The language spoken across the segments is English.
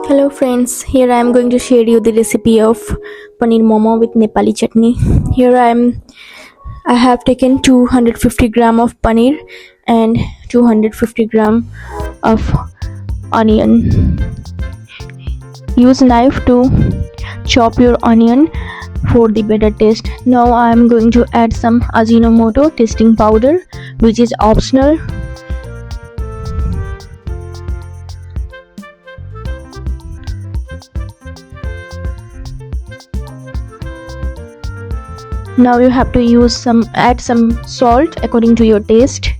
Hello friends, here I am going to share you the recipe of paneer momo with Nepali chutney. Here I have taken 250 gram of paneer and 250 gram of onion. Use knife to chop your onion for the better taste. Now I am going to add some ajinomoto tasting powder, which is optional. Now you have to add some salt according to your taste.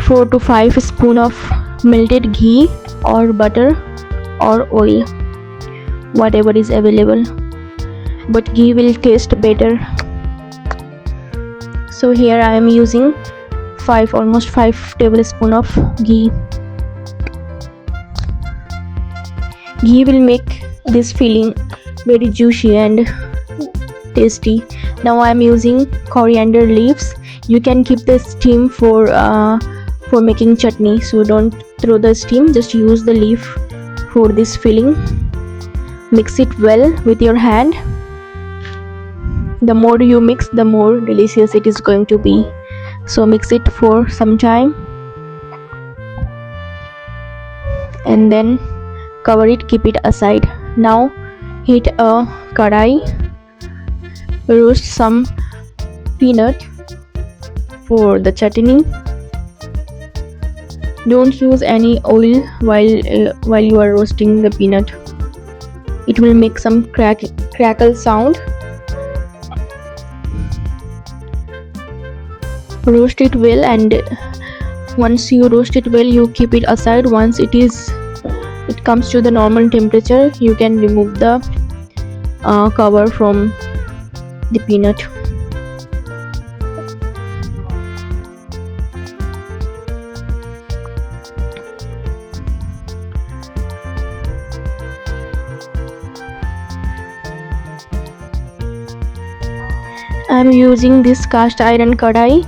4 to 5 spoon of melted ghee or butter or oil, whatever is available, but ghee will taste better. So here I am using almost 5 tablespoon of ghee. Ghee will make this filling very juicy and tasty. Now I am using coriander leaves. You can keep the steam for making chutney, so don't throw the steam, just use the leaf for this filling. Mix it well with your hand. The more you mix, the more delicious it is going to be. So mix it for some time and then cover it, keep it aside. Now heat a kadai, roast some peanut for the chutney. Don't use any oil while you are roasting the peanut. It will make some crackle sound. Roast it well, and once you roast it well, you keep it aside. Once it comes to the normal temperature, you can remove the cover from the peanut. I am using this cast iron kadai,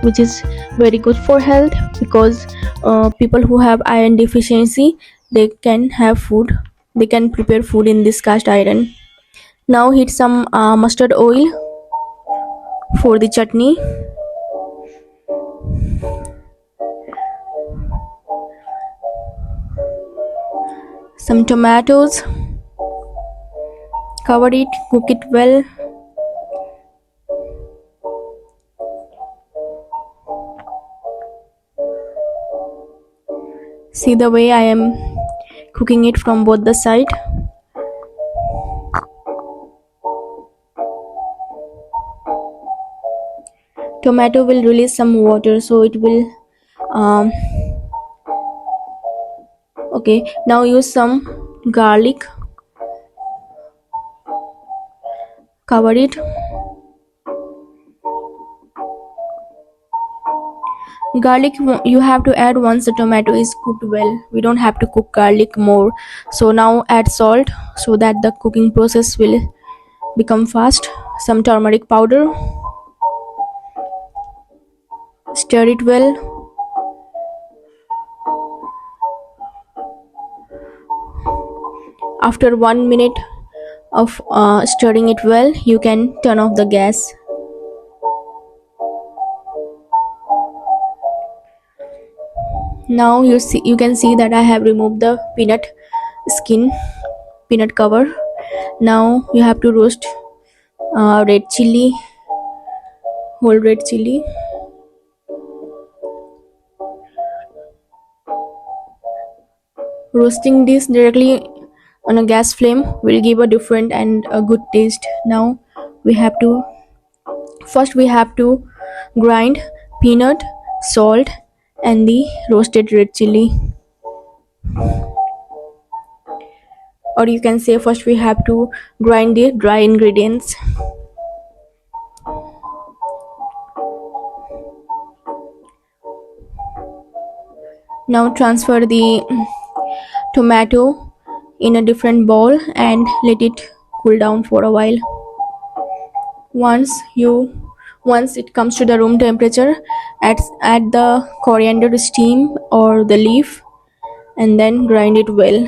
which is very good for health, because people who have iron deficiency, they can prepare food in this cast iron. Now heat some mustard oil for the chutney. Some tomatoes. Cover it, cook it well. See the way I am cooking it from both the side. Tomato will release some water, so it will okay. Now use some garlic. Cover it. Garlic you have to add once the tomato is cooked well. We don't have to cook garlic more. So now add salt so that the cooking process will become fast. Some turmeric powder. Stir it well. After 1 minute of stirring it well, you can turn off the gas. Now you can see that I have removed the peanut cover. Now you have to roast whole red chili. Roasting this directly on a gas flame will give a different and a good taste. Now we have to grind peanut, salt, and the roasted red chili, or you can say first we have to grind the dry ingredients. Now transfer the tomato in a different bowl and let it cool down for a while. Once it comes to the room temperature, Add the coriander steam or the leaf and then grind it well.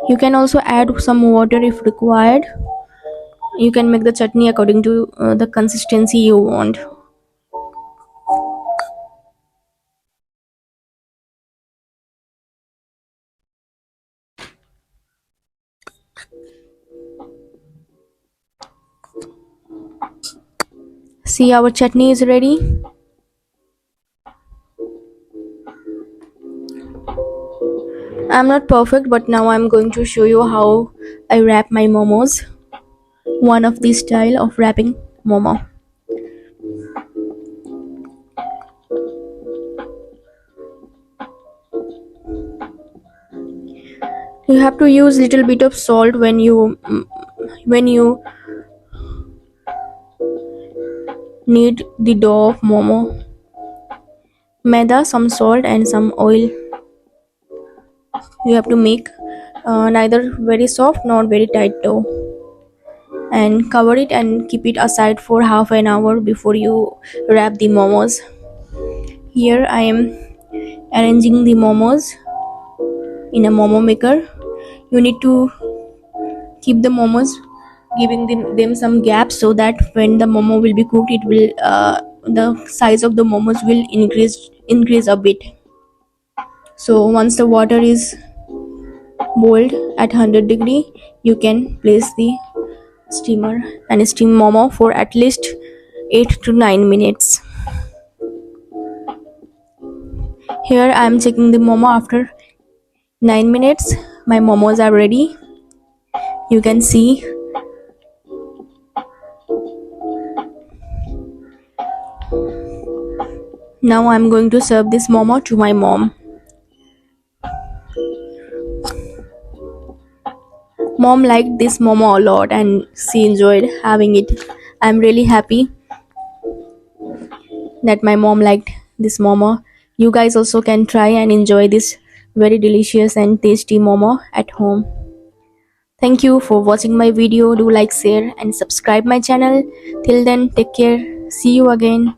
You can also add some water if required. You can make the chutney according to the consistency you want. See, our chutney is ready. I'm not perfect, but now I'm going to show you how I wrap my momos. One of the style of wrapping momo. You have to use little bit of salt when you knead the dough of momo. Maida, some salt and some oil. You have to make neither very soft nor very tight dough, and cover it and keep it aside for half an hour before you wrap the momos. Here I am arranging the momos in a momo maker. You need to keep the momos, giving them some gaps so that when the momo will be cooked, it will the size of the momos will increase a bit. So once the water is boiled at 100 degree, you can place the steamer and steam momo for at least 8 to 9 minutes. Here I am checking the momo after 9 minutes. My momos are ready. You can see. Now I'm going to serve this momo to my mom. Mom liked this momo a lot and she enjoyed having it. I'm really happy that my mom liked this momo. You guys also can try and enjoy this very delicious and tasty momo at home. Thank you for watching my video. Do like, share and subscribe my channel. Till then, take care. See you again.